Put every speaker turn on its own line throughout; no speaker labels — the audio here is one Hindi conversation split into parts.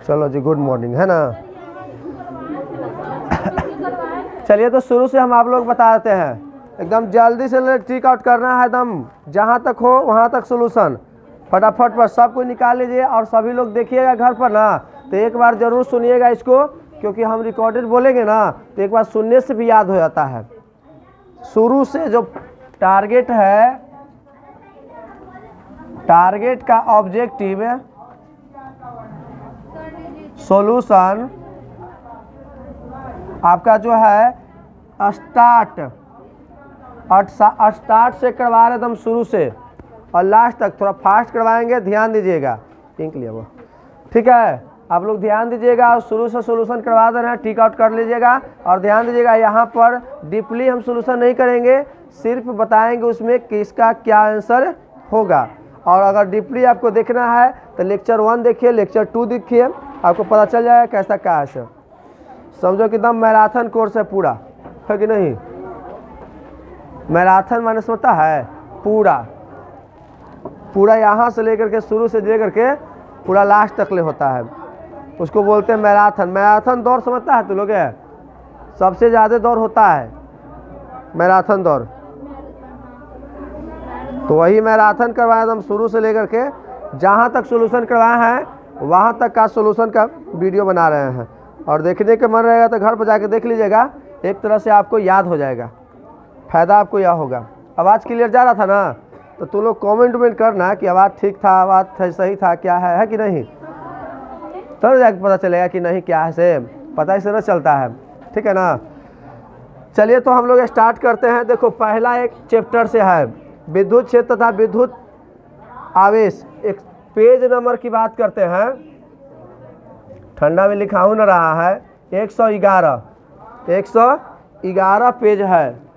चलो जी, गुड मॉर्निंग, है ना। चलिए तो शुरू से हम आप लोग बताते हैं, एकदम जल्दी से टिक आउट करना है, एकदम जहाँ तक हो वहाँ तक सोल्यूशन फटाफट पर सब कुछ निकाल लीजिए। और सभी लोग देखिएगा घर पर ना, तो एक बार ज़रूर सुनिएगा इसको, क्योंकि हम रिकॉर्डेड बोलेंगे ना तो एक बार सुनने से भी याद हो जाता है। शुरू से जो टारगेट है, टारगेट का ऑब्जेक्टिव सॉल्यूशन आपका जो है स्टार्ट से करवा रहे एकदम शुरू से और लास्ट तक, थोड़ा फास्ट करवाएंगे, ध्यान दीजिएगा। इंक लिया वो, ठीक है, आप लोग ध्यान दीजिएगा और शुरू से सोल्यूशन करवा दे रहे हैं, टिक आउट कर लीजिएगा। और ध्यान दीजिएगा, यहाँ पर डीपली हम सोल्यूशन नहीं करेंगे, सिर्फ बताएंगे उसमें किसका क्या आंसर होगा। और अगर डीपली आपको देखना है तो लेक्चर 1 देखिए, लेक्चर 2 देखिए, आपको पता चल जाएगा कैसा क्या है। समझो कि एकदम मैराथन कोर्स है पूरा, है कि नहीं। मैराथन माने समझता है पूरा पूरा, यहाँ से लेकर के शुरू से लेकर के पूरा लास्ट तक ले होता है, उसको बोलते हैं मैराथन। मैराथन दौड़ समझता है तो लोग, सबसे ज़्यादा दौड़ होता है मैराथन दौड़, तो वही मैराथन करवाए हम शुरू से लेकर के जहाँ तक सोल्यूशन करवाए हैं वहाँ तक का सोल्यूशन का वीडियो बना रहे हैं। और देखने के मन रहेगा तो घर पर जाके देख लीजिएगा, एक तरह से आपको याद हो जाएगा, फ़ायदा आपको यह होगा। आवाज़ क्लियर जा रहा था ना, तो तुम लोग कमेंट करना कि आवाज़ ठीक था, आवाज़ सही था, क्या है कि नहीं, तब जाके पता चलेगा कि नहीं क्या है, से पता ही से न चलता है, ठीक है ना। चलिए तो हम लोग स्टार्ट करते हैं। देखो पहला एक चैप्टर से है विद्युत क्षेत्र तथा विद्युत आवेश। एक पेज नंबर की बात करते हैं, ठंडा में लिखा हो न रहा है, 111 पेज है।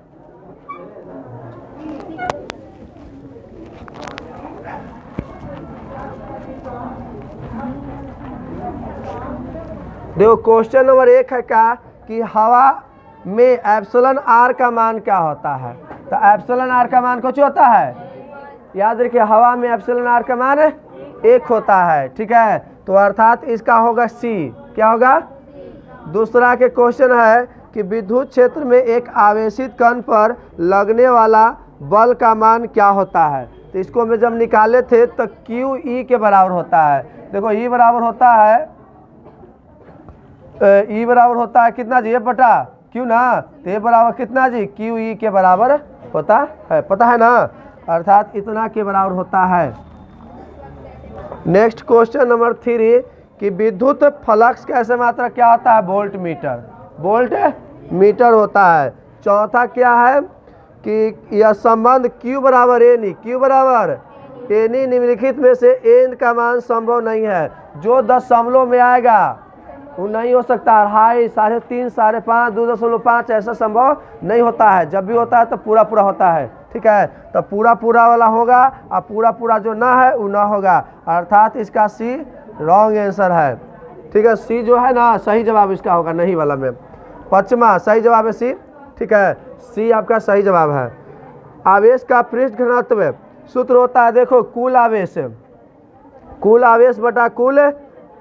देखो क्वेश्चन नंबर 1 है क्या कि हवा में एप्सिलॉन आर का मान क्या होता है। तो एप्सिलॉन आर का मान कुछ होता है, याद रखिए, हवा में एप्सिलॉन आर का मान 1 होता है, ठीक है। तो अर्थात इसका होगा सी, क्या होगा। दूसरा के क्वेश्चन है कि विद्युत क्षेत्र में एक आवेशित कण पर लगने वाला बल का मान क्या होता है। तो इसको में जब निकाले थे तो क्यू ई के बराबर होता है। देखो ई बराबर होता है कितना जी, बटा क्यू ना, तो ये बराबर कितना जी, क्यू ई के बराबर होता है, पता है ना, अर्थात इतना के बराबर होता है। नेक्स्ट क्वेश्चन नंबर 3 कि विद्युत फ्लक्स कैसे मात्रा क्या होता है, वोल्ट मीटर होता है। चौथा क्या है कि यह संबंध Q बराबर एनी निम्नलिखित में से एन का मान संभव नहीं है। जो दशमलव में आएगा वो नहीं हो सकता, 2.5, 3.5, 5.5, 2.5 ऐसा संभव नहीं होता है। जब भी होता है तो पूरा होता है, ठीक है। तो पूरा वाला होगा और पूरा जो ना है वो ना होगा, अर्थात इसका सी रॉन्ग आंसर है, ठीक है। सी जो है ना सही जवाब इसका होगा, नहीं वाला में। 5वां सही जवाब है सी, ठीक है, सी आपका सही जवाब है। आवेश का पृष्ठ घनत्व सूत्र होता है, देखो कुल आवेश बटा कुल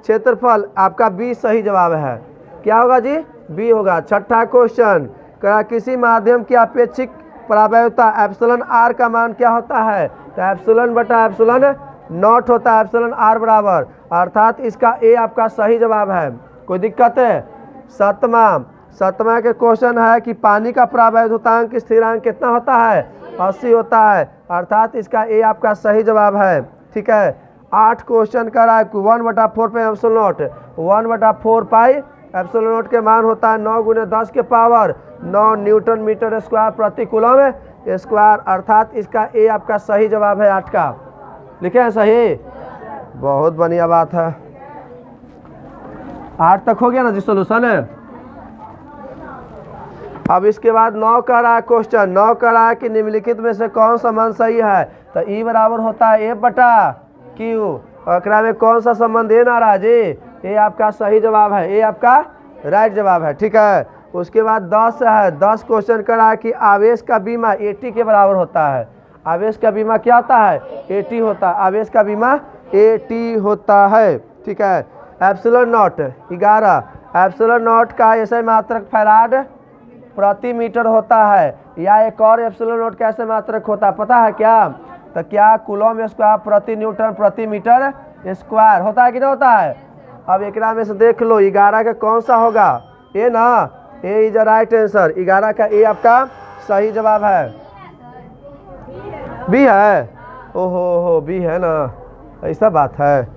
क्षेत्रफल, आपका बी सही जवाब है। क्या होगा जी, बी होगा। 6ठा क्वेश्चन, किसी माध्यम की अपेक्षिक प्रवाहयुता एप्सिलॉन आर का मान क्या होता है। तो एप्सिलॉन बटा एप्सिलॉन नॉट होता है, एप्सिलॉन आर बराबर, अर्थात इसका ए आपका सही जवाब है। कोई दिक्कत है। 7वां के क्वेश्चन है कि पानी का प्रवाहयुतांक स्थिरांक कितना होता है, 80 होता है, अर्थात इसका ए आपका सही जवाब है, ठीक है। 8 क्वेश्चन कर रहा है 1/4 पाई epsilon not, 1/4 pi epsilon not के मान होता है 9 × 10 के पावर 9 न्यूटन मीटर स्क्वायर प्रति कूलम स्क्वायर, अर्थात इसका ए आपका सही जवाब है। 8 का लिखे हैं सही, बहुत बढ़िया बात है। 8 तक हो गया ना जी सोल्यूशन है। अब इसके बाद 9 का रहा है क्वेश्चन, 9 का रहा है कि निम्नलिखित में से कौन सा मान सही है। तो ई बराबर होता है ए बटा क्यू, और में कौन सा संबंध ए ना रहा जी, ये आपका सही जवाब है, ये आपका राइट जवाब है, ठीक है। उसके बाद 10 है, 10 क्वेश्चन का रहा है कि आवेश का बीमा 80 के बराबर होता है। आवेश का बीमा क्या होता है, 80 होता है, आवेश का बीमा 80 होता है, ठीक है। एप्सिलॉन नॉट 11, एप्सिलॉन नॉट का ऐसे मात्रक फैराड प्रति मीटर होता है। या एक और एप्सिलॉन नॉट कैसे मात्रक होता है पता है क्या? तो क्या कूलम स्क्वायर प्रति न्यूटन प्रति मीटर स्क्वायर होता है कि नहीं होता है? अब एक में से देख लो 11 का कौन सा होगा? ए ना, ए इज राइट आंसर। 11 का ए आपका सही जवाब है। बी है? ओहो बी है ना, ऐसा बात है।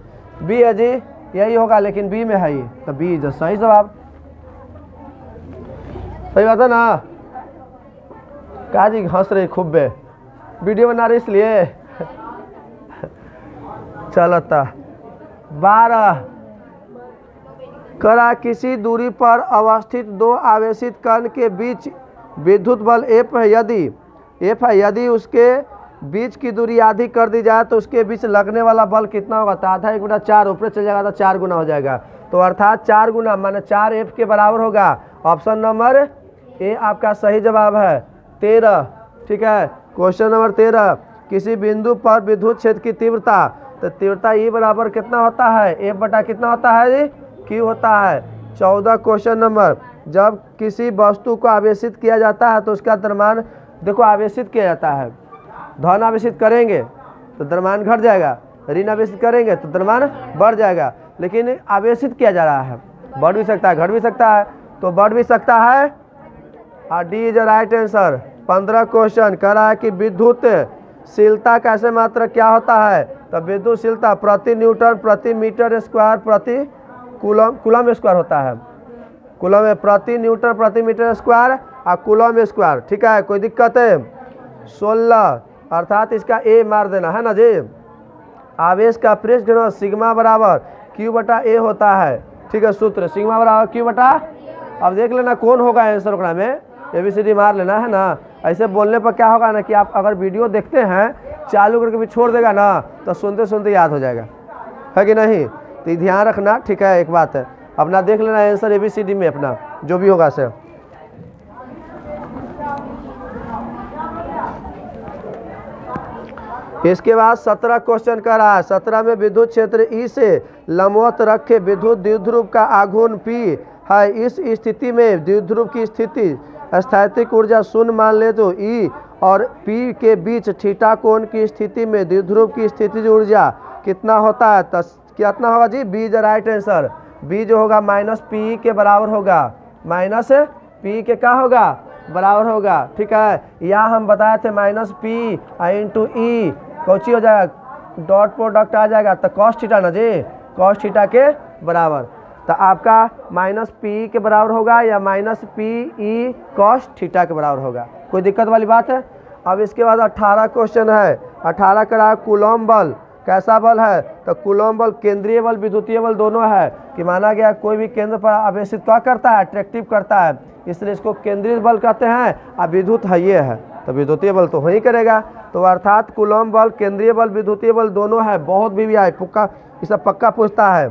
बी है जी, यही होगा, लेकिन बी में है ये, तो बी इज सही जवाब। सही बात है ना? कहा जी हंस रही खूब बे, वीडियो बना रही इसलिए। चलता 12 करा किसी दूरी पर अवस्थित दो आवेशित कण के बीच विद्युत बल F है। यदि उसके बीच की दूरी आधी कर दी जाए तो उसके बीच लगने वाला बल कितना होगा? तो आधा 1/4 ऊपर चल जाएगा तो 4 गुना हो जाएगा। तो अर्थात 4 गुना माने 4F के बराबर होगा। ऑप्शन नंबर ए आपका सही जवाब है। 13 ठीक है। क्वेश्चन नंबर 13 किसी बिंदु पर विद्युत क्षेत्र की तीव्रता, तो तीव्रता ई बराबर कितना होता है? F बटा कितना होता है जी? Q होता है। 14 क्वेश्चन नंबर जब किसी वस्तु को आवेशित किया जाता है तो उसका द्रव्यमान, देखो आवेशित किया जाता है, धन आवेशित करेंगे तो द्रव्यमान घट जाएगा, ऋण आवेशित करेंगे तो द्रव्यमान बढ़ जाएगा। लेकिन आवेशित किया जा रहा है, बढ़ भी सकता है घट भी सकता है, तो बढ़ भी सकता है और D is right answer. 15 question कह रहा है कि विद्युतशीलता कैसे मात्रक क्या होता है? तो विद्युतशीलता प्रति न्यूटन प्रति मीटर स्क्वायर प्रति कूलम स्क्वायर होता है। कूलम में प्रति न्यूटन प्रति मीटर स्क्वायर और कूलम स्क्वायर। ठीक है, कोई दिक्कत है? 16 अर्थात इसका ए मार देना है ना जी। आवेश का पृष्ठ घनत्व सिग्मा बराबर Q बटा ए होता है। ठीक है, सूत्र सिग्मा बराबर Q बटा, अब देख लेना कौन होगा आंसर ओकरा में, ABCD मार लेना है ना। ऐसे बोलने पर क्या होगा ना कि आप अगर वीडियो देखते हैं चालू करके भी छोड़ देगा ना तो सुनते सुनते याद हो जाएगा, है कि नहीं? तो ये ध्यान रखना। ठीक है, एक बात है, अपना देख लेना आंसर ABCD में अपना जो भी होगा से। इसके बाद 17 क्वेश्चन कर रहा है। 17 में विद्युत क्षेत्र ई से लंबवत रखे विद्युत द्विध्रुव का आघूर्ण P है। इस स्थिति में द्विध्रुव की स्थिति स्थैतिक ऊर्जा शून्य मान ले तो E और P के बीच थीटा कोण की स्थिति में द्विध्रुव की स्थितिज ऊर्जा कितना होता है? कितना होगा जी? B is right answer. B जो होगा -P के बराबर होगा, -P के क्या होगा? बराबर होगा। ठीक है, यहाँ हम बताए थे -P इंटू ई कौची हो जाएगा? डॉट प्रोडक्ट आ जाएगा तो कॉस थीटा ना जी, कॉस थीटा के बराबर। तो आपका -P के बराबर होगा या -PE कॉस थीटा के बराबर होगा। कोई दिक्कत वाली बात है? अब इसके बाद 18 क्वेश्चन है। 18 का कूलॉम बल कैसा बल है? तो कूलॉम बल केंद्रीय बल विद्युतीय बल दोनों है कि माना गया कोई भी केंद्र पर आवेशित क्या करता है? अट्रैक्टिव करता है, इसलिए इसको केंद्रीय बल कहते हैं। अब विद्युत है ये है तो विद्युतीय बल तो वही करेगा। तो अर्थात कूलॉम बल केंद्रीय बल विद्युतीय बल दोनों है। बहुत भी आए पक्का, इसे पक्का पूछता है।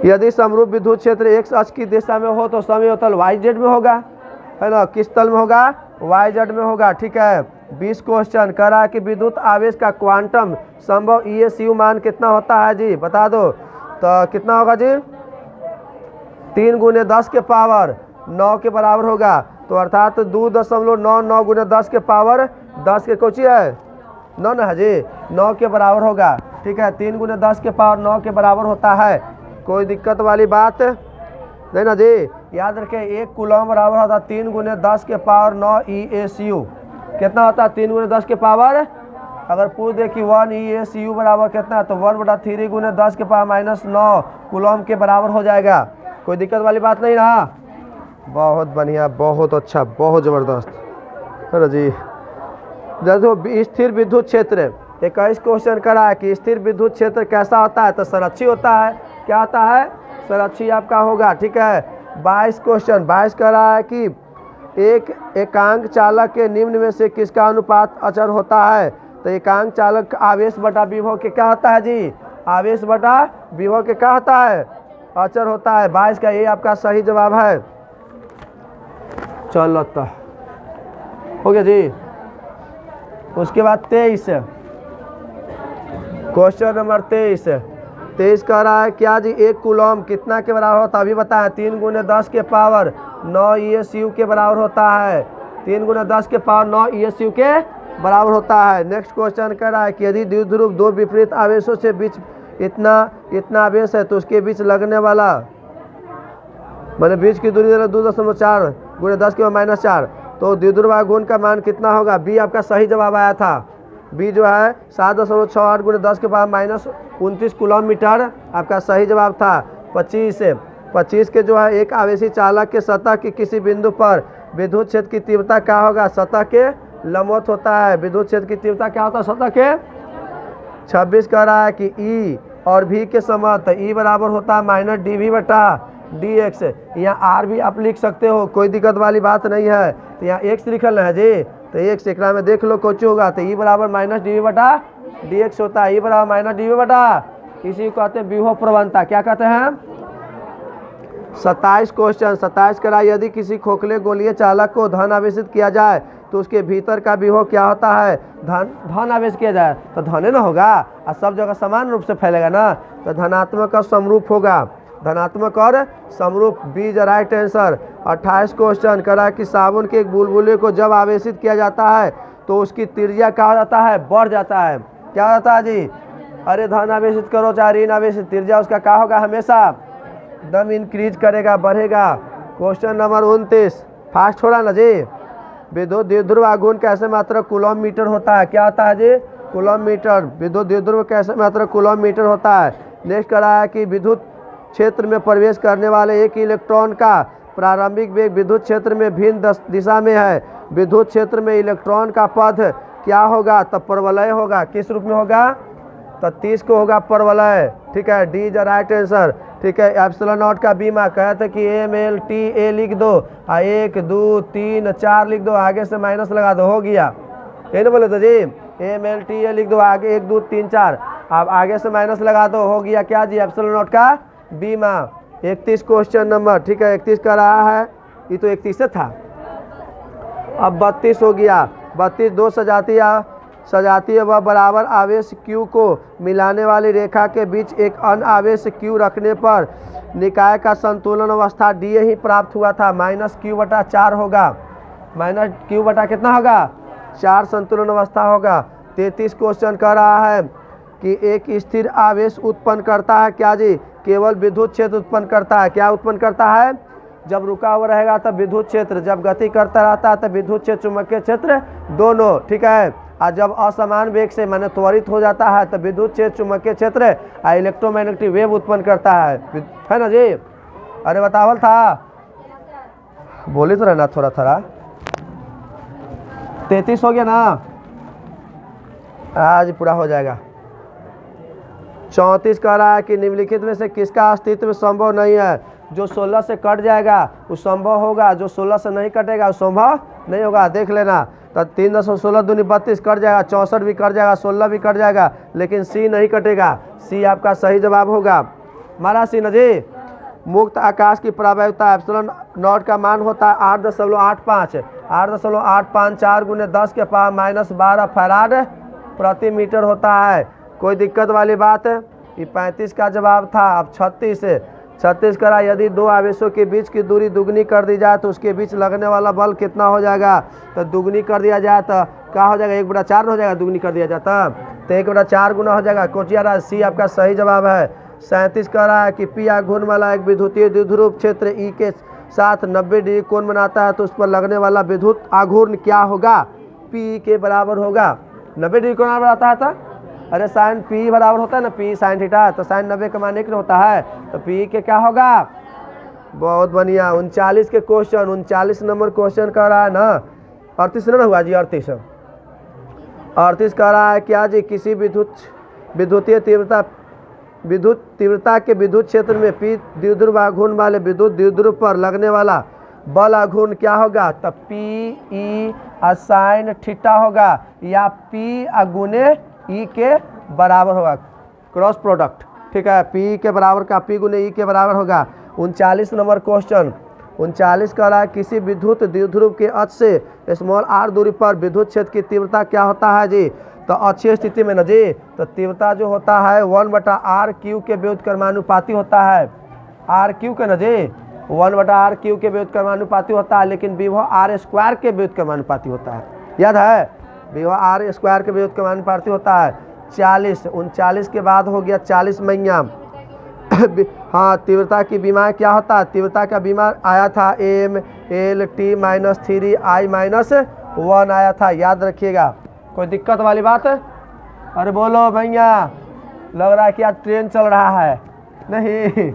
यदि समरूप विद्युत क्षेत्र एक अक्ष की दिशा में हो तो समयोतल YZ में होगा, है ना? किस तल में होगा? YZ में होगा। ठीक है। 20 क्वेश्चन कह रहा है कि विद्युत आवेश का क्वांटम संभव ESU मान कितना होता है जी? बता दो। तो कितना होगा जी? 3 × 10 के पावर 9 के बराबर होगा। तो अर्थात 2.99 × 10 के पावर 10 के कोची है? 9 ना है जी, 9 के बराबर होगा। ठीक है, 3 × 10 के पावर 9 के बराबर होता है। कोई दिक्कत वाली बात नहीं ना जी। याद रखें, एक कूलॉम बराबर होता है 3 × 10 के पावर 9 ESU। कितना होता है? 3 × 10 के पावर, अगर पूछ दे कि 1 ESU बराबर कितना है तो 1/3 × 10 के पावर -9 कूलॉम के बराबर हो जाएगा। कोई दिक्कत वाली बात नहीं ना। बहुत बढ़िया, बहुत अच्छा, बहुत ज़बरदस्त है ना जी। देखो स्थिर विद्युत क्षेत्र 21 क्वेश्चन करा है कि स्थिर विद्युत क्षेत्र कैसा होता है? तो संरक्षी होता है। क्या होता है? संरक्षी आपका होगा। ठीक है। 22 क्वेश्चन 22 कह रहा है कि एक एकांक चालक के निम्न में से किसका अनुपात अचर होता है? तो एकांक चालक आवेश बटा विभव के क्या होता है जी? आवेश बटा विभव के क्या होता है? अचर होता है। 22 का ये आपका सही जवाब है। चलो तो हो गया जी। उसके बाद 23 क्वेश्चन नंबर 23 23 कह रहा है क्या जी, 1 कूलम कितना के बराबर होता है अभी बताएं। 3 × 10 के पावर 9 ESU के बराबर होता है। 3 × 10 के पावर 9 ESU के बराबर होता है। नेक्स्ट क्वेश्चन कह रहा है कि यदि द्विध्रुव दो विपरीत आवेशों से बीच इतना आवेश है तो उसके बीच लगने वाला मैंने बीच की दूरी 2.4 × 10 के पावर -4, तो द्विध्रुव आघूर्ण का मान कितना होगा। बी आपका सही जवाब आया था। बी जो है 7.68 × 10 के पावर -29 किलोमीटर आपका सही जवाब था। 25 के जो है एक आवेशी चालक के सतह की किसी बिंदु पर विद्युत क्षेत्र की तीव्रता क्या होगा। सतह के लंबवत होता है। विद्युत क्षेत्र की तीव्रता क्या होता है सतह के। 26 कह रहा है कि ई और भी के समत ई बराबर होता है -dv/dx। यहाँ आर भी आप लिख सकते हो, कोई दिक्कत वाली बात नहीं है। तो यहाँ एक्स लिखल है जी, तो एक्स एकरा में देख लो कुछ होगा। तो ई बराबर -dv/dx होता है। ई बराबर -dv/, इसी को कहते हैं विभव प्रवणता। क्या कहते हैं। 27 क्वेश्चन 27 करा, यदि किसी खोखले गोलीय चालक को धन आवेशित किया जाए तो उसके भीतर का विभव क्या होता है। धन आवेश किया जाए तो धन ना होगा और सब जगह समान रूप से फैलेगा ना, तो धनात्मक और समरूप होगा। धनात्मक और समरूप, be the right answer. 28 question करा कि साबुन के एक बुलबुले को जब आवेशित किया जाता है तो उसकी त्रिज्या क्या हो जाता है, बढ़ जाता है। क्या होता है जी, अरे धन आवेशित करो चाहे ऋण आवेशित, त्रिज्या उसका क्या होगा, हमेशा दम इंक्रीज करेगा, बढ़ेगा। क्वेश्चन नंबर 29, फास्ट हो रहा ना जी। विद्युत द्विध्रुव आघूर्ण कैसे मात्रक कूलम मीटर होता है। क्या होता है जी, कूलम मीटर। विद्युत द्विध्रुव कैसे मात्रक कूलम मीटर होता है। नेक्स्ट करा है कि विद्युत क्षेत्र में प्रवेश करने वाले एक इलेक्ट्रॉन का प्रारंभिक वेग विद्युत क्षेत्र में भिन्न दिशा में है। विद्युत क्षेत्र में इलेक्ट्रॉन का पथ क्या होगा, तब परवलय होगा। किस रूप में होगा, तो 30 को होगा परवलय। ठीक है, डी द राइट आंसर। ठीक है, एप्सिलॉन नॉट का बीमा कहते कि MLTA लिख दो, 1 2 3 4 लिख दो, आगे से माइनस लगा दो, हो गया। ये ना बोले तो जी, MLTA लिख दो, आगे 1 2 3 4, अब आगे से माइनस लगा दो, हो गया क्या जी, एप्सिलॉन नॉट का बीमा। 31 क्वेश्चन नंबर, ठीक है 31 का रहा है, ये तो 31 से था, अब 32 हो गया। 32 दो सजातीय व बराबर आवेश Q को मिलाने वाली रेखा के बीच एक अन्य आवेश Q रखने पर निकाय का संतुलन अवस्था D ही प्राप्त हुआ था। -Q/4 होगा, -Q/ कितना होगा, 4 संतुलन अवस्था होगा। 33 क्वेश्चन कह रहा है कि एक स्थिर आवेश उत्पन्न करता है क्या जी, केवल विद्युत क्षेत्र उत्पन्न करता है। क्या उत्पन्न करता है, जब रुका हुआ रहेगा तब विद्युत क्षेत्र, जब गति करता रहता है तब विद्युत क्षेत्र चुंबकीय क्षेत्र दोनों। ठीक है, और जब असमान वेग से माने त्वरित हो जाता है तब विद्युत क्षेत्र चुंबकीय क्षेत्र इलेक्ट्रोमैग्नेटिक वेव उत्पन्न करता है ना जी। अरे बतावल था, बोली तो रहना थोड़ा थोड़ा। 33 हो गया ना, आज पूरा हो जाएगा। 34 कह रहा है कि निम्नलिखित में से किसका अस्तित्व संभव नहीं है। जो 16 से कट जाएगा वो संभव होगा, जो 16 से नहीं कटेगा वो संभव नहीं होगा। देख लेना, तो 3×16 दूनी 32 कट जाएगा, 64 भी कट जाएगा, 16 भी कट जाएगा, लेकिन सी नहीं कटेगा। सी आपका सही जवाब होगा। मारा सी न जी। मुक्त आकाश की प्रायिकता एप्सिलॉन नॉट का मान होता है 8.85 8.85 4 × 10 के पावर -12 फैराड प्रति मीटर होता है। कोई दिक्कत वाली बात है, ये 35 का जवाब था। अब 36 करा, यदि दो आवेशों के बीच की दूरी दुगनी कर दी जाए तो उसके बीच लगने वाला बल कितना हो जाएगा। तो दुगनी कर दिया जाए तो क्या हो जाएगा, 1/4 हो जाएगा। दुगनी कर दिया जाता तो 1/4 गुना हो जाएगा। कोचिया सी आपका सही जवाब है। 37 कह रहा है कि पी आघूर्ण वाला एक विद्युतीय द्विध्रुव क्षेत्र ई के साथ 90 डिग्री कोण बनाता है तो उस पर लगने वाला विद्युत आघूर्ण क्या होगा, पी के बराबर होगा। 90 डिग्री कोण बनाता है, अरे साइन पी बराबर होता है ना, पी साइन थीटा, तो साइन 90 का मान 1 होता है, तो पी के क्या होगा। बहुत बढ़िया। 39 के क्वेश्चन, 39 नंबर क्वेश्चन कह रहा है ना, 38 ना हुआ जी, 38 कह रहा है क्या जी, किसी विद्युतीय तीव्रता के विद्युत क्षेत्र में पी द्विध्रुव आघूर्ण वाले विद्युत द्विध्रुव पर लगने वाला बल आघूर्ण क्या होगा, तब पी ई साइन थीटा होगा, या पी गुने ई के बराबर होगा, क्रॉस प्रोडक्ट। ठीक है, पी के बराबर का पी गुने ई के बराबर होगा। 39 नंबर क्वेश्चन, 39 कह रहा है किसी विद्युत द्विध्रुव के अक्ष से स्मॉल r दूरी पर विद्युत क्षेत्र की तीव्रता क्या होता है जी। तो अच्छी स्थिति में ना जी, तो तीव्रता जो होता है 1/r³ के व्युत्क्रमानुपाती होता है, r³ के ना जी 1/r³ के व्युत्क्रमानुपाती होता है, लेकिन विभव r² के व्युत्क्रमानुपाती होता है। याद है, विभव r² के व्युत्क्रमानुपाती होता है। 40 39 के बाद हो गया 40 मैया। हाँ, तीव्रता की बीमार क्या होता है? तीव्रता का बीमार आया था MLT-3I-1 आया था, याद रखिएगा। कोई दिक्कत वाली बात है? अरे बोलो भैया, लग रहा है कि आज ट्रेन चल रहा है। नहीं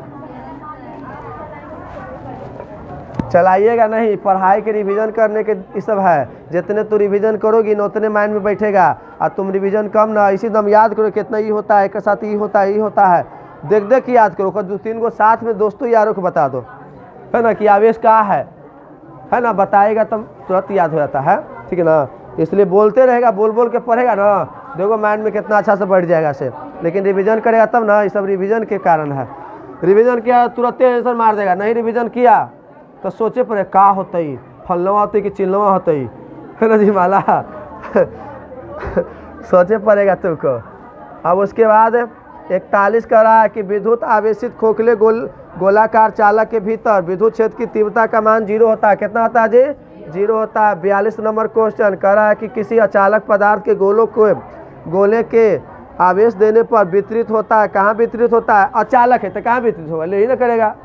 चलाइएगा नहीं, पढ़ाई के रिवीजन करने के ये सब है। जितने तू रिवीजन करोगी ना उतने माइंड में बैठेगा। और तुम रिवीजन कम ना, इसी दम याद करो कितना ये होता है, एक साथ ये होता है, ये होता है, देख देख के याद करो। 2-3 को साथ में दोस्तों यारों को बता दो, है ना, कि आवेश क्या है ना, बताएगा तब तुरंत याद हो जाता है। ठीक है ना, इसलिए बोलते रहेगा, बोल बोल के पढ़ेगा ना, देखो माइंड में कितना अच्छा से बढ़ जाएगा से। लेकिन रिवीजन करेगा तब ना, ये सब रिवीजन के कारण है। रिवीजन किया तुरंत आंसर मार देगा, नहीं रिवीजन किया तो सोचे पड़े का होता ही, फलनवा होते कि चिल्लवा होता ही, है ना जी माला सोचे पड़ेगा तुमको। अब उसके बाद 41 कह रहा है कि विद्युत आवेशित खोखले गोलाकार चालक के भीतर विद्युत क्षेत्र की तीव्रता का मान 0 होता है। कितना होता है जी? 0 होता है। 42 नंबर क्वेश्चन कह रहा है कि किसी अचालक पदार्थ के गोले के आवेश देने पर वितरित होता है। कहाँ वितरित होता है? अचालक है तो कहाँ वितरित होगा? ले ही ना करेगा,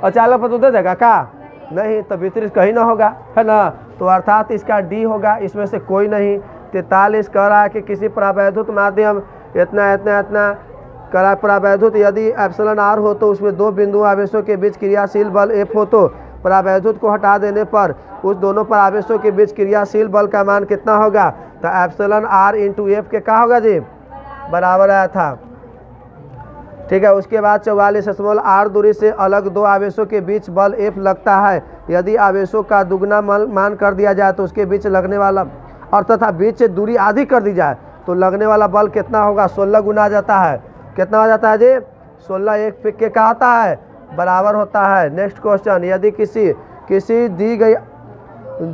अचालक पर तो दे देगा का? नहीं, तो वितरित कहीं ना होगा, है ना। तो अर्थात इसका डी होगा, इसमें से कोई नहीं। 43 कह रहा है कि किसी परावैद्युत माध्यम इतना इतना इतना करा परावैद्युत यदि εr हो तो उसमें 2 बिंदु आवेशों के बीच क्रियाशील बल F हो तो परावैद्युत को हटा देने पर उस दोनों पर आवेशों के बीच क्रियाशील बल का मान कितना होगा? तो εr × F के क्या होगा जी? बराबर आया था। ठीक है, उसके बाद 44r दूरी से अलग 2 आवेशों के बीच बल F लगता है। यदि आवेशों का दुगना मान कर दिया जाए तो उसके बीच लगने वाला अर्थात बीच से दूरी आधी कर दी जाए तो लगने वाला बल कितना होगा? 16 गुना जाता है। कितना हो जाता है जी? 16 एक के क्या होता है? बराबर होता है। नेक्स्ट क्वेश्चन, यदि किसी दी गई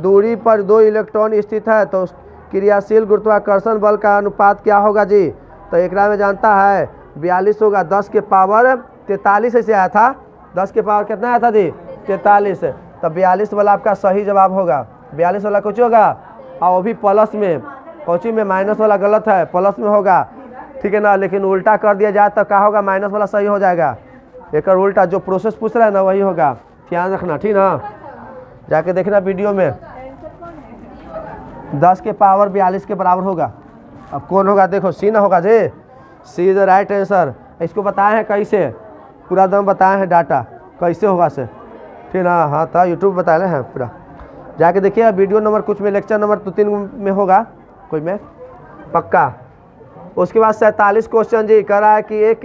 दूरी पर 2 इलेक्ट्रॉन स्थित है तो क्रियाशील गुरुत्वाकर्षण बल का अनुपात क्या होगा जी? तो एक में जानता है 42 होगा। 10 के पावर 43 ऐसे आया था। 10 के पावर कितना आया था जी? 43। तब 42 वाला आपका सही जवाब होगा। 42 वाला कुछ होगा, और वो भी प्लस में, कोची में माइनस वाला गलत है, प्लस में होगा। ठीक है ना, लेकिन उल्टा कर दिया जाए तो क्या होगा? माइनस वाला सही हो जाएगा। एक उल्टा जो प्रोसेस पूछ रहा है ना वही होगा, ध्यान रखना, ठीक ना। जाके देखना वीडियो में। 10 के पावर 42 के बराबर होगा। अब कौन होगा? देखो सी ना होगा जी, सी इज द राइट आंसर। इसको बताए हैं कैसे, पूरा दम बताए हैं डाटा कैसे होगा से, ठीक ना। हाँ था यूट्यूब बताए हैं पूरा, जाके देखिए वीडियो नंबर कुछ में, लेक्चर नंबर 2-3 में होगा कोई में पक्का। उसके बाद 47 क्वेश्चन जी कह रहा है कि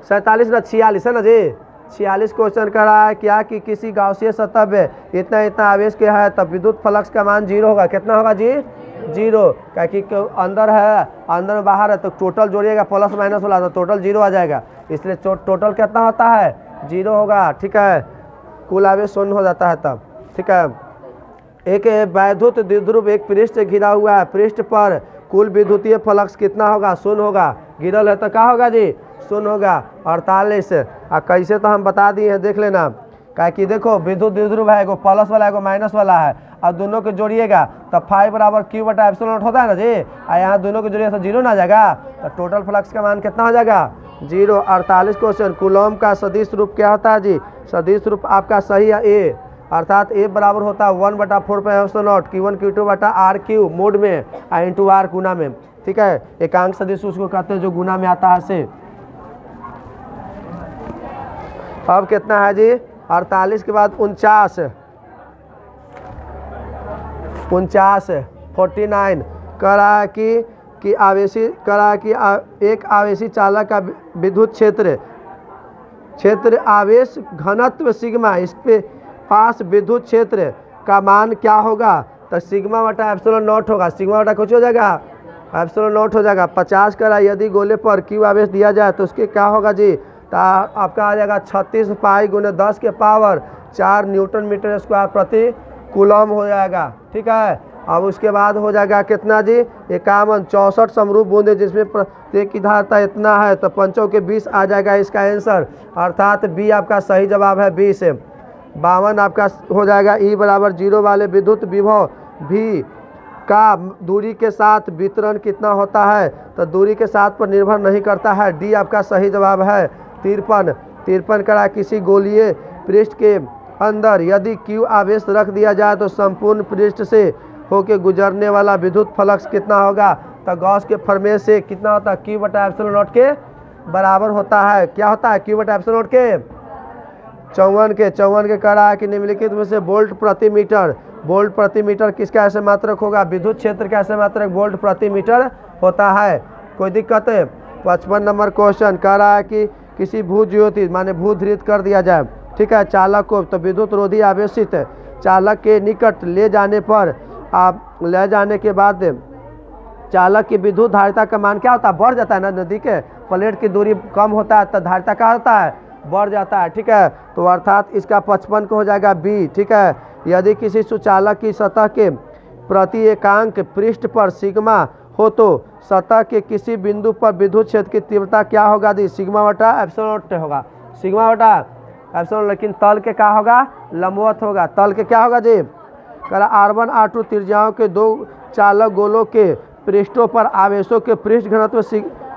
47 ना 46 है ना जी, 46 क्वेश्चन कह रहा है क्या कि किसी गाउसियन सतह पे इतना इतना आवेश के है तब विद्युत फ्लक्स का मान 0 होगा। कितना होगा जी? 0। क्या कि अंदर है, अंदर में बाहर है, तो टोटल जोड़िएगा प्लस माइनस वाला तो टोटल 0 आ जाएगा। इसलिए टोटल कितना होता है? 0 होगा। ठीक है, कुल आवेश 0 हो जाता है तब। ठीक है, एक वैद्युत द्विध्रुव एक पृष्ठ से घिरा हुआ है, पृष्ठ पर कुल विद्युतीय फ्लक्स कितना होगा? 0 होगा। घिरल है तो क्या होगा जी? 0 होगा। 48 कैसे तो हम बता दिए हैं, देख लेना। क्या कि देखो विद्युत द्विध्रुव है, एगो प्लस वाला एगो माइनस वाला है, अब दोनों को जोड़िएगा तब फाई बराबर Q/ε0 होता है ना जी, और यहाँ दोनों को जोड़िएगा तो 0 ना जाएगा, तो टोटल फ्लक्स का मान कितना हो जाएगा? 0। 48 क्वेश्चन, कूलॉम का सदिश रूप क्या होता है जी? सदिश रूप आपका सही है ए, अर्थात ए बराबर होता है 1/4πε0 Q1 Q2/r³ मोड में × r गुना में। ठीक है, एकांक सदिश उसको कहते हैं जो गुना में आता है से। अब कितना है जी? 48 के बाद 49 49 कह रहा है कि आवेशी कह रहा है कि एक आवेशी चालक का विद्युत क्षेत्र आवेश घनत्व सिग्मा, इस पे पास विद्युत क्षेत्र का मान क्या होगा? तो σ/ε0 होगा। σ कुछ हो जाएगा? ε0 हो जाएगा। 50 कह रहा है यदि गोले पर Q आवेश दिया जाए तो उसके क्या होगा जी? तो आपका आ जाएगा 36 पाई × 10 के पावर 4 न्यूटन मीटर स्क्वायर प्रति कूलम हो जाएगा। ठीक है, अब उसके बाद हो जाएगा कितना जी 51, 64 समरूप बूंदे जिसमें प्रत्येक की धारता इतना है, तो 5 के 20 आ जाएगा इसका आंसर, अर्थात बी आपका सही जवाब है 20। 52 आपका हो जाएगा ई बराबर 0 वाले विद्युत विभव भी का दूरी के साथ वितरण कितना होता है, तो दूरी के साथ पर निर्भर नहीं करता है, डी आपका सही जवाब है। 53 करा किसी गोलीय पृष्ठ के अंदर यदि Q आवेश रख दिया जाए तो संपूर्ण पृष्ठ से होके गुजरने वाला विद्युत फ्लक्स कितना होगा, तो गॉस के फॉर्मूले से कितना होता है Q बटा एप्सिलॉन नॉट के बराबर होता है। क्या होता है Q बटा एप्सिलॉन नॉट के 54 के कह रहा है कि निम्नलिखित में से वोल्ट प्रति मीटर किसका ऐसे मात्रक होगा, विद्युत क्षेत्र का ऐसे मात्रक वोल्ट प्रति मीटर होता है। कोई दिक्कत है। 55 नंबर क्वेश्चन कह रहा है कि किसी भू ज्योति माने भूधृत कर दिया जाए, ठीक है, चालक को, तो विद्युत रोधी आवेशित चालक के निकट ले जाने पर आप ले जाने के बाद चालक की विद्युत धारिता का मान क्या होता है, बढ़ जाता है ना, नदी के प्लेट की दूरी कम होता है तो धारिता क्या होता है, बढ़ जाता है, ठीक है। तो अर्थात इसका 55 को हो जाएगा बी, ठीक है। यदि किसी सुचालक की सतह के प्रति एकांक पृष्ठ पर सिग्मा हो तो सतह के किसी बिंदु पर विद्युत क्षेत्र की तीव्रता क्या होगा दी, सिग्मा बटा एप्सिलॉन नॉट होगा, सिग्मा बटा एप्सिलॉन, लेकिन तल के क्या होगा, लंबवत होगा, तल के क्या होगा जी, करा R1 R2 त्रिज्याओं के दो चालक गोलों के पृष्ठों पर आवेशों के पृष्ठ घनत्व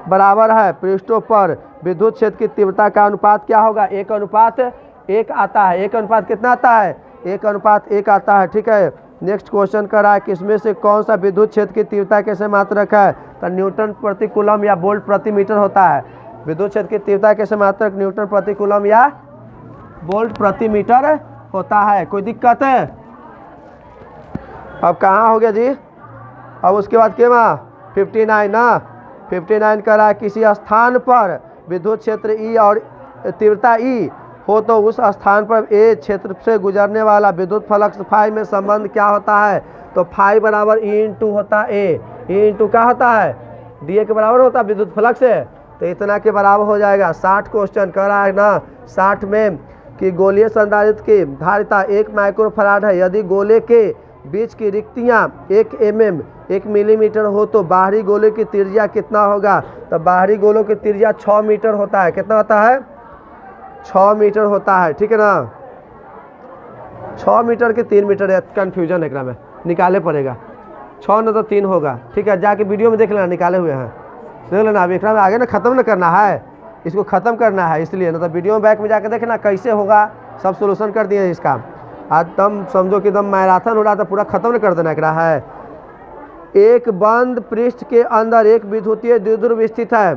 बराबर है, पृष्ठों पर विद्युत क्षेत्र की तीव्रता का अनुपात क्या होगा, 1:1 आता है। 1:1 कितना आता है, 1:1 आता है, ठीक है। नेक्स्ट क्वेश्चन कर रहा है किसमें से कौन सा विद्युत क्षेत्र की तीव्रता कैसे मात्रक है, तो न्यूटन प्रति कूलम या वोल्ट प्रति मीटर होता है। विद्युत क्षेत्र की तीव्रता कैसे मात्रक न्यूटन प्रति कूलम या वोल्ट प्रति मीटर होता है। कोई दिक्कत है। अब कहाँ हो गया जी, अब उसके बाद क्या 59 ना, 59 कर रहा है किसी स्थान पर विद्युत क्षेत्र ई और तीव्रता ई हो तो उस स्थान पर ए क्षेत्र से गुजरने वाला विद्युत फ्लक्स फाई में संबंध क्या होता है, तो फाई बराबर ई इंटू होता है ए इंटू क्या होता है, डी ए के बराबर होता है विद्युत फ्लक्स है, तो इतना के बराबर हो जाएगा। 60 क्वेश्चन कर रहा है ना, 60 में कि गोलीय संधारित्र की धारिता 1 माइक्रोफराड है, यदि गोले के बीच की रिक्तियाँ 1 मिलीमीटर हो तो बाहरी गोले की त्रिज्या कितना होगा, तो बाहरी गोलों की त्रिज्या 6 मीटर होता है, कितना होता है, 6 मीटर होता है, ठीक है ना। 6 मीटर के 3 मीटर है, कन्फ्यूजन है में निकाले पड़ेगा, 6 न तो 3 होगा, ठीक है, जाके वीडियो में देख लेना, निकाले हुए हैं, देख लेना। अभी में आगे ना ख़त्म न करना है, इसको ख़त्म करना है, इसलिए ना तो वीडियो में बैक में जाकर देखना कैसे होगा, सब सोल्यूशन कर दिए इसका। आज तुम समझो कि एकदम मैराथन हो रहा था, पूरा ख़त्म न कर देना रहा है। एक बंद पृष्ठ के अंदर एक विद्युतीय द्विध्रुव स्थित है,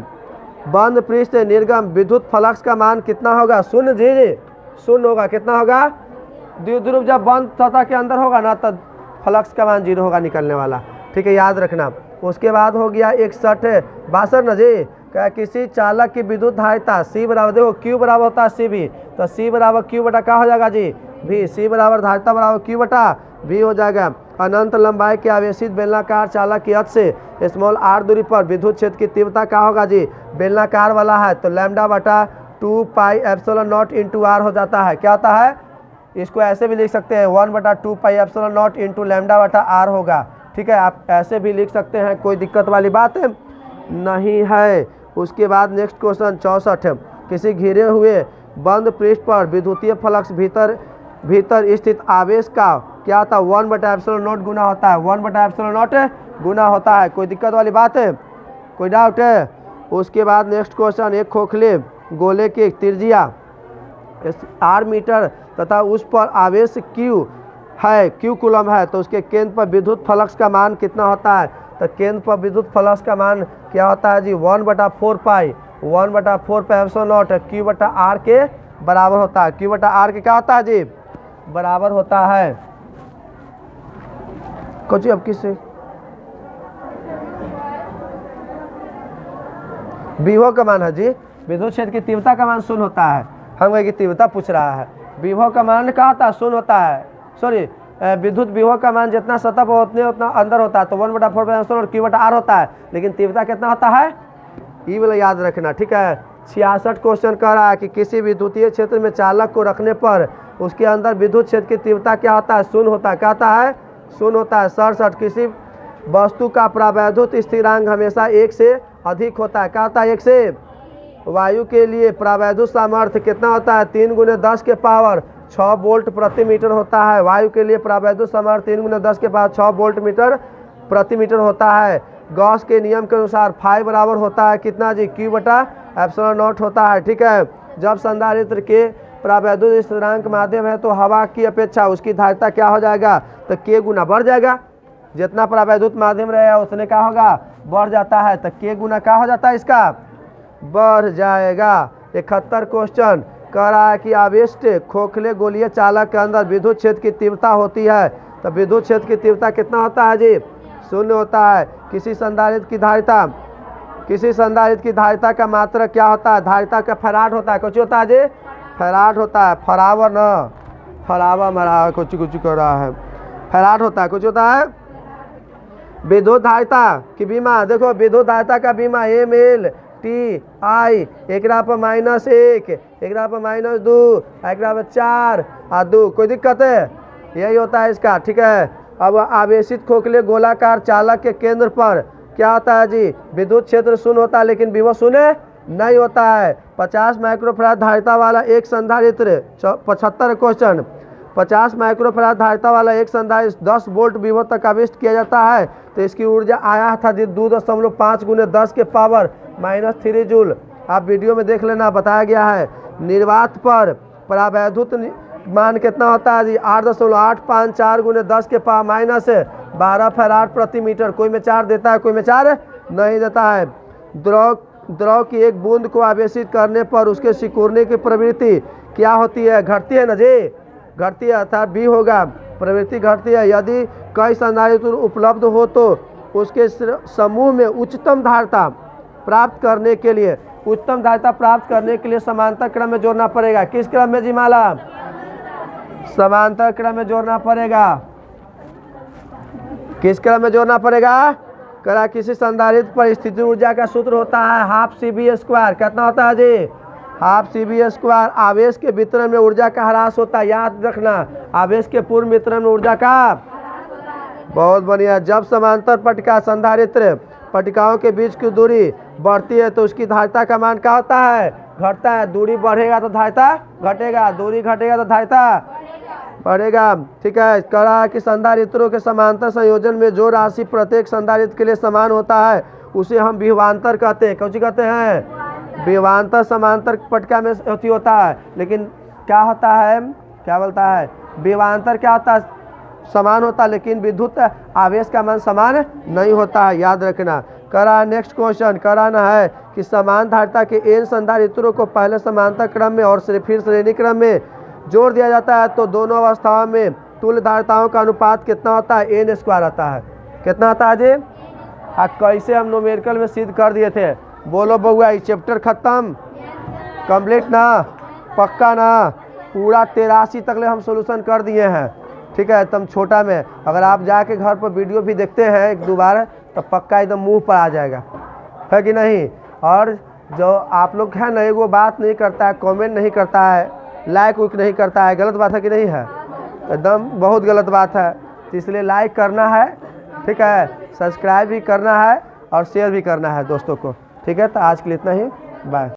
बंद पृष्ठ निर्गम विद्युत फ्लक्स का मान कितना होगा, शून्य जी, शून्य होगा, कितना होगा, द्विध्रुव जब बंद सतह के अंदर होगा ना तो फ्लक्स का मान 0 होगा निकलने वाला, ठीक है, याद रखना। उसके बाद हो गया 62 न जी, क्या किसी चालक की विद्युत धारिता सी बराबर, देखो क्यू बराबर होता है सी भी, तो सी बराबर क्यू बटा क्या हो जाएगा जी भी, सी बराबर धारिता बराबर क्यू बटा भी हो जाएगा। अनंत लंबाई के आवेशित बेलनाकार चालक की अक्ष से स्मॉल आर दूरी पर विद्युत क्षेत्र की तीव्रता क्या होगा जी, बेलनाकार वाला है तो लैम्डा बटा 2 pi epsilon naught into R हो जाता है। क्या होता है, इसको ऐसे भी लिख सकते हैं 1/2 पाई एप्सिलॉन नॉट इंटू लैम्डा बटा आर होगा, ठीक है, आप ऐसे भी लिख सकते हैं, कोई दिक्कत वाली बात नहीं है। उसके बाद नेक्स्ट क्वेश्चन 64, किसी घिरे हुए बंद पृष्ठ पर विद्युतीय फ्लक्स भीतर स्थित आवेश का क्या होता है, 1/ε0 गुना होता है, 1/ε0 गुना होता है। कोई दिक्कत वाली बात है, कोई डाउट है। उसके बाद नेक्स्ट क्वेश्चन, एक खोखले गोले की त्रिज्या r मीटर तथा उस पर आवेश q है, q कूलम है, तो उसके केंद्र पर विद्युत फ्लक्स का मान कितना होता है, तो केंद्र पर विद्युत फ्लक्स का मान क्या होता है जी 1/4 पाई 1/4 पाई एप्सिलॉन q बटा r के बराबर होता है, q बटा r के क्या होता है जी बराबर होता है। कुछ अब किससे विभव का मान है जी, विद्युत क्षेत्र की तीव्रता का मान शून्य होता है, हम की तीव्रता पूछ रहा है, विभव का मान क्या होता है शून्य होता है, सॉरी विद्युत विभव का मान जितना सतह पर उतना अंदर होता है, तो 1/4 और q बटा r होता है, लेकिन तीव्रता कितना होता है, ये वाला याद रखना, ठीक है। 66 क्वेश्चन कह रहा है कि किसी विद्युतीय क्षेत्र में चालक को रखने पर उसके अंदर विद्युत क्षेत्र की तीव्रता क्या होता है, शून्य होता है, क्या होता है शून्य होता है। 67 किसी वस्तु का प्रावैधुत स्थिरांक हमेशा 1 से अधिक होता है। क्या होता है? 1 से। वायु के लिए प्रावैधुत सामर्थ्य कितना होता है? 3 × 10 के पावर 6 वोल्ट प्रति मीटर होता है। वायु के लिए प्रावैधुत सामर्थ्य 3 × 10 के पावर 6 वोल्ट मीटर प्रति मीटर होता है। गॉस के नियम के अनुसार फाई बराबर होता है कितना जी? Q/ε0 होता है। ठीक है। जब संधारित्र के प्रावैधुत स्थिरांक माध्यम है तो हवा की अपेक्षा उसकी धारिता क्या हो जाएगा? तो K गुना बढ़ जाएगा। जितना प्रावैधुत माध्यम रहेगा उतने क्या होगा? बढ़ जाता है। तो K गुना क्या हो जाता है इसका? बढ़ जाएगा। 71 क्वेश्चन कह रहा है कि आवेष्ट खोखले गोलीय चालक के अंदर विद्युत क्षेत्र की तीव्रता होती है। तो विद्युत क्षेत्र की तीव्रता कितना होता है जी? 0 होता है। किसी संधारित्र की धारिता का मात्रक क्या होता है? धारिता का फैराड होता है। कुछ होता है जी? फैराड होता है। फरावर न फरावा मरा कुछ कर रहा है। फैराड होता है। कुछ होता है। विद्युत धारिता की बीमा देखो, विद्युत धारिता का बीमा ml T I 1/-1, 1/-2, 1/4 और 2। कोई दिक्कत है? यही होता है इसका। ठीक है। अब आवेशित खोखले गोलाकार चालक के केंद्र पर क्या होता है जी? विद्युत क्षेत्र 0 होता है लेकिन विभव 0 नहीं होता है। 50 माइक्रोफैराड धारिता वाला एक संधारित्र 75 क्वेश्चन 50 माइक्रोफैराड धारिता वाला एक संधारित्र 10 वोल्ट विभव तक आविष्ट किया जाता है तो इसकी ऊर्जा आया था 2.5 × 10 के पावर -3 जूल। आप वीडियो में देख लेना, बताया गया है। निर्वात पर प्रावैधुत मान कितना होता है जी? 8.854 × 10 के पावर -12 फैराड प्रति मीटर। कोई में 4 देता है, कोई में 4 नहीं देता है। द्रव की एक बूंद को आवेशित करने पर उसके सिकुड़ने की प्रवृत्ति क्या होती है? घटती है ना जी? घटती है, अर्थात B होगा। प्रवृत्ति घटती है। यदि कई संधारित्र उपलब्ध हो तो उसके समूह में उच्चतम धारिता प्राप्त करने के लिए समांतर क्रम में जोड़ना पड़ेगा। किस क्रम में जी माला? समांतर क्रम में जोड़ना पड़ेगा। किस क्रम में जोड़ना पड़ेगा? करा किसी संधारित्र पर स्थिति ऊर्जा का सूत्र होता है ½ CV²। कितना होता है जी? ½ CV²। आवेश के वितरण में ऊर्जा का ह्रास होता है। याद रखना, आवेश के पूर्ण वितरण में ऊर्जा का। बहुत बढ़िया। जब समांतर पट्टिका संधारित्र पट्टिकाओं के बीच की दूरी बढ़ती है तो उसकी धारिता का मान क्या होता है? घटता है। दूरी बढ़ेगा तो धारिता घटेगा, दूरी घटेगा तो धारिता बढ़ेगा। ठीक है। कह रहा है कि संधारित्रों के समांतर संयोजन में जो राशि प्रत्येक संधारित्र के लिए समान होता है उसे हम विभवांतर कहते हैं। कौन कहते हैं? विभवांतर समांतर पट्टिका में होता है लेकिन क्या होता है? क्या बोलता है? विभवांतर क्या होता है? समान होता है लेकिन विद्युत आवेश का मान समान नहीं होता है। याद रखना। कह रहा है नेक्स्ट क्वेश्चन कराना है कि समान धारिता के n संधारित्रों को पहले समांतर क्रम में और फिर श्रेणी क्रम में जोड़ दिया जाता है तो दोनों अवस्थाओं में तुल्य धारिताओं का अनुपात कितना होता है? n² आता है। कितना आता है जी? कैसे हम न्यूमेरिकल में सिद्ध कर दिए थे? बोलो बउआ, ये चैप्टर खत्म कंप्लीट ना? पक्का ना? पूरा 83 तक ले हम सोल्यूशन कर दिए हैं। ठीक है। तुम छोटा में अगर आप जाके घर पर वीडियो भी देखते हैं 1-2 बार तो पक्का एकदम मुंह पर आ जाएगा, है कि नहीं? और जो आप लोग है ना, एगो बात नहीं करता है, कमेंट नहीं करता है, लाइक उइक नहीं करता है, गलत बात है कि नहीं है? एकदम बहुत गलत बात है। तो इसलिए लाइक करना है। ठीक है। सब्सक्राइब भी करना है और शेयर भी करना है दोस्तों को। ठीक है। तो आज के लिए इतना ही। बाय।